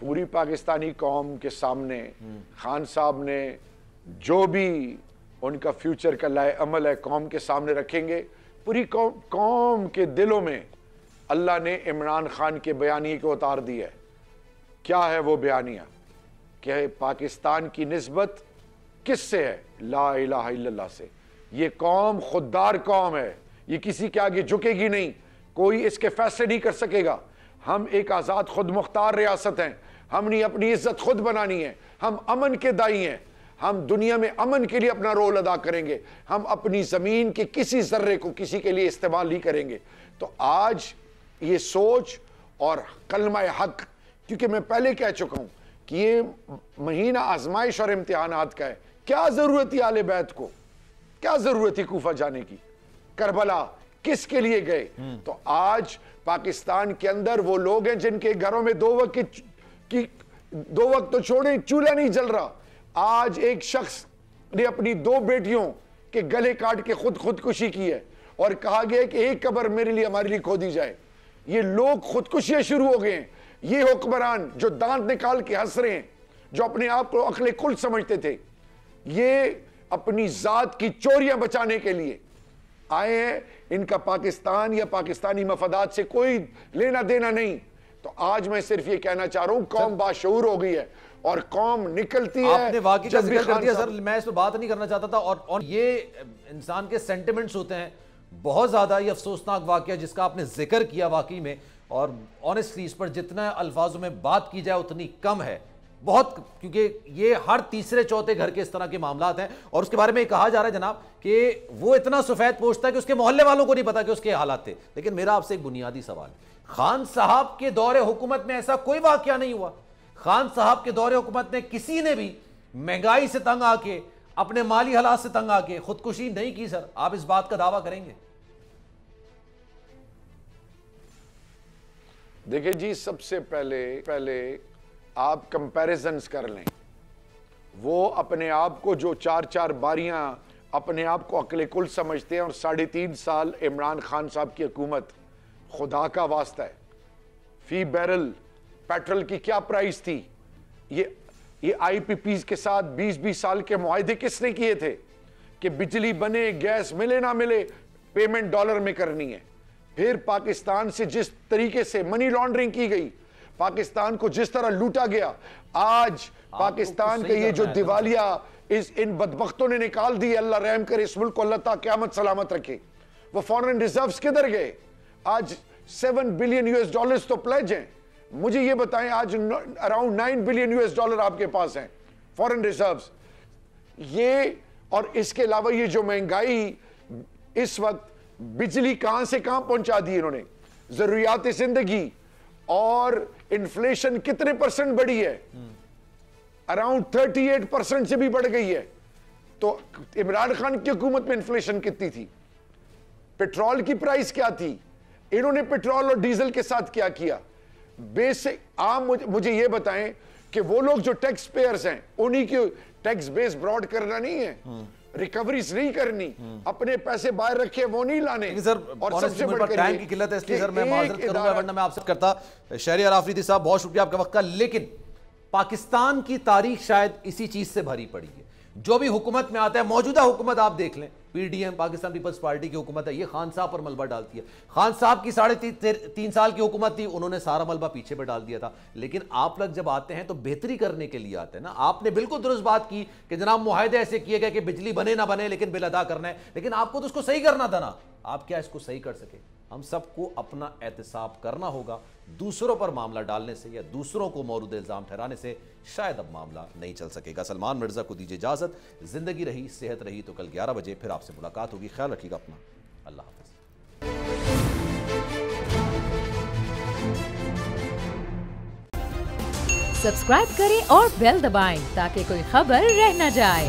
पूरी पाकिस्तानी कौम के सामने खान साहब ने जो भी उनका फ्यूचर का लाए अमल है कौम के सामने रखेंगे। पूरी कौम के दिलों में अल्लाह ने इमरान खान के बयानिए को उतार दिया है। क्या है वो बयानिया? कि पाकिस्तान की निस्बत किससे है? ला इलाहा इल्लल्लाह से। ये कौम खुददार कौम है, ये किसी के आगे झुकेगी नहीं, कोई इसके फैसले नहीं कर सकेगा। हम एक आज़ाद खुद मुख्तार रियासत हैं, हमने अपनी इज्जत खुद बनानी है। हम अमन के दाई हैं, हम दुनिया में अमन के लिए अपना रोल अदा करेंगे। हम अपनी ज़मीन के किसी ज़र्रे को किसी के लिए इस्तेमाल नहीं करेंगे। तो आज ये सोच और कलमा हक, क्योंकि मैं पहले कह चुका हूं कि ये महीना आजमाइश और इम्तिहानात का है। क्या ज़रूरत थी आले बैत को? क्या ज़रूरत थी कूफा जाने की? करबला किसके लिए गए? तो आज पाकिस्तान के अंदर वो लोग हैं जिनके घरों में 2 वक्त तो छोड़े, चूल्हा नहीं जल रहा। आज एक शख्स ने अपनी 2 बेटियों के गले काट के खुदकुशी की है और कहा गया कि एक कब्र मेरे लिए, हमारे लिए खोदी जाए। ये लोग खुदकुशियां शुरू हो गए हैं। ये हुक्मरान जो दांत निकाल के हंस रहे हैं, जो अपने आप को अक्ले कुल समझते थे, ये अपनी जात की चोरियां बचाने के लिए आए हैं। इनका पाकिस्तान या पाकिस्तानी मफादात से कोई लेना देना नहीं। तो आज मैं सिर्फ ये कहना चाह रहा हूं, कौम बाशऊर हो गई है और कौम निकलती है। आपने वाकई का जिक्र कर दिया सर, मैं इस पर बात नहीं करना चाहता था। और ये इंसान के सेंटिमेंट्स होते हैं बहुत ज्यादा। ये अफसोसनाक वाकया जिसका आपने जिक्र किया वाकई में, और ऑनेस्टली इस पर जितना अल्फाजों में बात की जाए उतनी कम है बहुत, क्योंकि ये हर तीसरे चौथे घर के इस तरह के मामलात हैं। और उसके बारे में कहा जा रहा है जनाब कि वो इतना सफेद पोछता है कि उसके मोहल्ले वालों को नहीं पता कि उसके हालात थे। लेकिन मेरा आपसे एक बुनियादी सवाल, खान साहब के दौरे हुकूमत में ऐसा कोई वाकया नहीं हुआ? खान साहब के दौरे हुकूमत में किसी ने भी महंगाई से तंग आके, अपने माली हालात से तंग आके खुदकुशी नहीं की? सर आप इस बात का दावा करेंगे? देखिए जी, सबसे पहले आप कंपैरिजन्स कर लें। वो अपने आप को जो 4-4 बारियां अपने आप को अक्ले कुल समझते हैं, और 3.5 साल इमरान खान साहब की हुकूमत, खुदा का वास्ता है, फी बैरल पेट्रोल की क्या प्राइस थी? ये IPPs के साथ 20-20 साल के मुआहदे किसने किए थे कि बिजली बने, गैस मिले ना मिले, पेमेंट डॉलर में करनी है। फिर पाकिस्तान से जिस तरीके से मनी लॉन्ड्रिंग की गई, पाकिस्तान को जिस तरह लूटा गया, आज पाकिस्तान का ये जो दिवालिया इन बदबख्तों ने निकाल दी, अल्लाह रहम करे इस मुल्क को, अल्लाह ताला क़यामत सलामत रखे। वो फॉरेन रिजर्व्स किधर गए? आज $7 बिलियन तो प्लेज हैं। मुझे ये बताएं, आज अराउंड $9 बिलियन आपके पास हैं फॉरेन रिजर्व्स। ये और इसके अलावा ये जो महंगाई इस वक्त, बिजली कहां से कहां पहुंचा दी इन्होंने, जरूरियात जिंदगी और इन्फ्लेशन कितने % बढ़ी है? अराउंड 38% से भी बढ़ गई है। तो इमरान खान की हुकूमत में इन्फ्लेशन कितनी थी? पेट्रोल की प्राइस क्या थी? इन्होंने पेट्रोल और डीजल के साथ क्या किया? बेसिक आम मुझे ये बताएं कि वो लोग जो टैक्स पेयर्स हैं, उन्हीं की टैक्स बेस ब्रॉड करना नहीं है, रिकवरीज नहीं करनी, अपने पैसे बाहर रखे वो नहीं लाने। सर और सबसे बड़ी टाइम की किल्लत है, इसलिए सर मैं माजरत करूंगा, वरना मैं आपसे करता। शहरियार आफरीदी साहब, बहुत शुक्रिया आपका वक्त का। लेकिन पाकिस्तान की तारीख शायद इसी चीज से भरी पड़ी है। जो भी हुकूमत में आता है, मौजूदा हुकूमत आप देख लें, PDM पाकिस्तान पीपल्स पार्टी की हुकूमत है, ये खान साहब पर मलबा डालती है। खान साहब की 3.5 साल की हुकूमत थी, उन्होंने सारा मलबा पीछे पर डाल दिया था। लेकिन आप लोग जब आते हैं तो बेहतरी करने के लिए आते हैं ना। आपने बिल्कुल दुरुस्त बात की कि जनाब मुआहदे ऐसे किए गए कि बिजली बने ना बने लेकिन बिल अदा करना है, लेकिन आपको तो उसको सही करना था ना। आप क्या इसको सही कर सके? हम सबको अपना एहतिसाब करना होगा। दूसरों पर मामला डालने से या दूसरों को मौरूद इल्जाम ठहराने से शायद अब मामला नहीं चल सकेगा। सलमान मिर्जा को दीजिए इजाजत। जिंदगी रही, सेहत रही तो कल 11 बजे फिर आपसे मुलाकात होगी। ख्याल रखिएगा अपना। अल्लाह हाफ़िज़। सब्सक्राइब करें और बेल दबाएं ताकि कोई खबर रह न जाए।